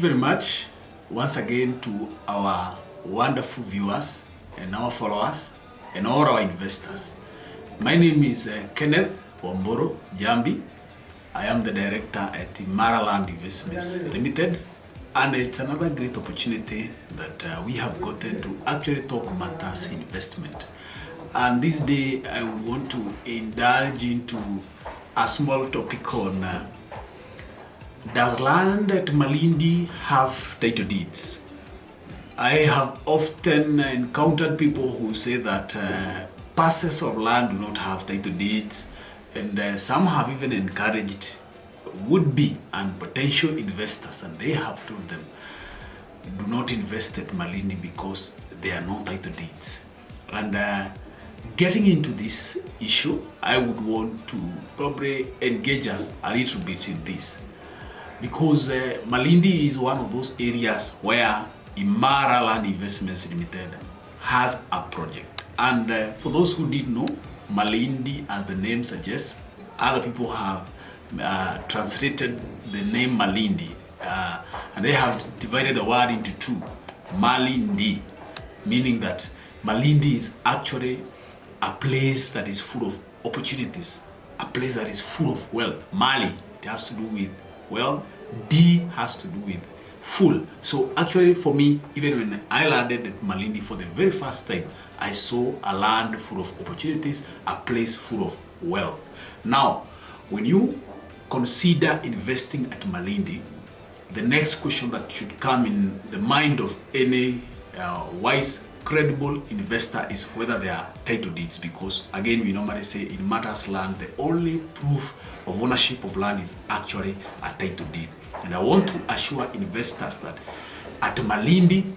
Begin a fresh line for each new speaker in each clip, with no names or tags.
very much once again to our wonderful viewers and our followers and all our investors. My name is Kenneth Wamboro Jambi. I am the director at Imara Land Investments Limited, and it's another great opportunity that we have gotten to actually talk matters investment. And this day I would want to indulge into a small topic on does land at Malindi have title deeds? I have often encountered people who say that parcels of land do not have title deeds, and some have even encouraged would-be and potential investors, and they have told them do not invest at Malindi because there are no title deeds. And getting into this issue, I would want to probably engage us a little bit in this, because Malindi is one of those areas where Imara Land Investments Limited has a project. And for those who didn't know, Malindi, as the name suggests, other people have translated the name Malindi, and they have divided the word into two. Malindi, meaning that Malindi is actually a place that is full of opportunities, a place that is full of wealth. Mali, it has to do with wealth. D has to do with full. So actually for me, even when I landed at Malindi for the very first time, I saw a land full of opportunities, a place full of wealth. Now, when you consider investing at Malindi, the next question that should come in the mind of any wise, credible investor is whether there are title deeds, because again, we normally say in matters land, the only proof of ownership of land is actually a title deed. And I want to assure investors that at Malindi,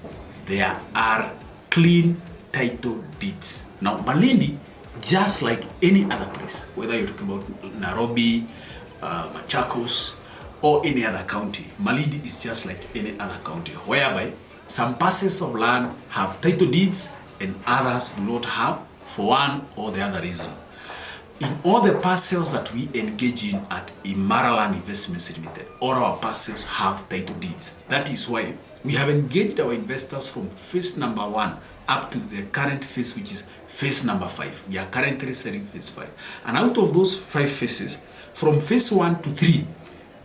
there are clean title deeds. Now, Malindi, just like any other place, whether you're talking about Nairobi, Machakos, or any other county, Malindi is just like any other county, whereby some parcels of land have title deeds and others do not have, for one or the other reason. In all the parcels that we engage in at Imara Land Investments Limited, all our parcels have title deeds. That is why we have engaged our investors from phase number 1 up to the current phase, which is phase number 5. We are currently selling phase 5. And out of those 5 phases, from phase 1 to 3,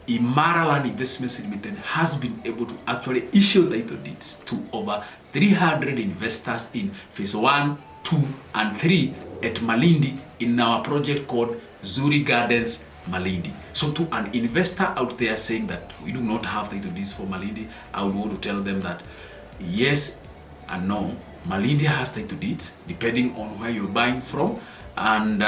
Imara Land Investments Limited has been able to actually issue title deeds to over 300 investors in phase 1, 2, and 3 at Malindi in our project called Zuri Gardens Malindi. So to an investor out there saying that we do not have title deeds for Malindi, I would want to tell them that yes and no, Malindi has title deeds depending on where you're buying from, and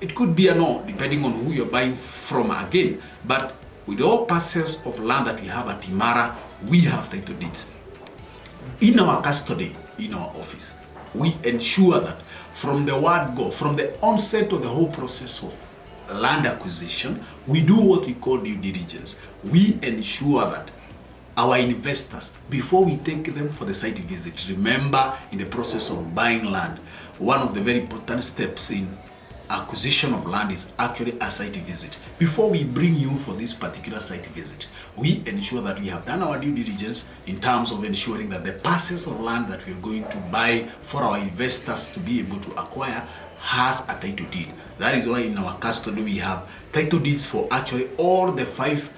it could be a no depending on who you're buying from again. But with all parcels of land that we have at Imara, we have title deeds. In our custody, in our office, we ensure that from the word go, from the onset of the whole process of land acquisition, we do what we call due diligence. We ensure that our investors, before we take them for the site visit, remember in the process of buying land, one of the very important steps in acquisition of land is actually a site visit. Before we bring you for this particular site visit, we ensure that we have done our due diligence in terms of ensuring that the parcels of land that we are going to buy for our investors to be able to acquire has a title deed. That is why in our custody we have title deeds for actually all the 5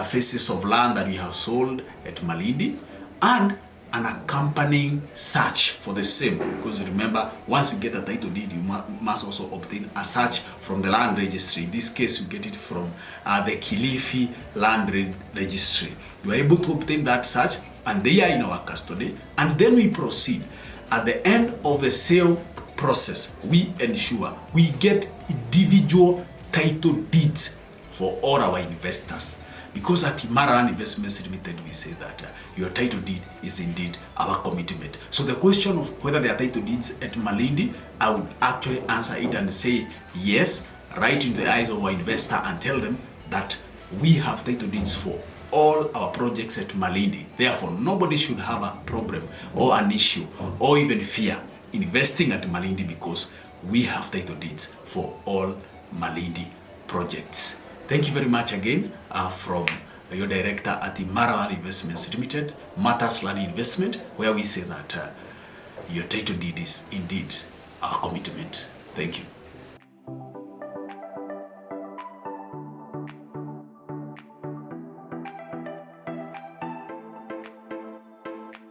phases of land that we have sold at Malindi, and an accompanying search for the same, because remember, once you get a title deed, you must also obtain a search from the land registry. In this case, you get it from the Kilifi Land Registry. You are able to obtain that search, and they are in our custody, and then we proceed. At the end of the sale process, we ensure we get individual title deeds for all our investors. Because at Imara Land Investments Limited, we say that your title deed is indeed our commitment. So the question of whether there are title deeds at Malindi, I would actually answer it and say yes, right in the eyes of our investor, and tell them that we have title deeds for all our projects at Malindi. Therefore, nobody should have a problem or an issue or even fear investing at Malindi, because we have title deeds for all Malindi projects. Thank you very much again from your director at the Maraland Investments Limited, Matters Land Investment, where we say that your title deed is indeed our commitment. Thank you.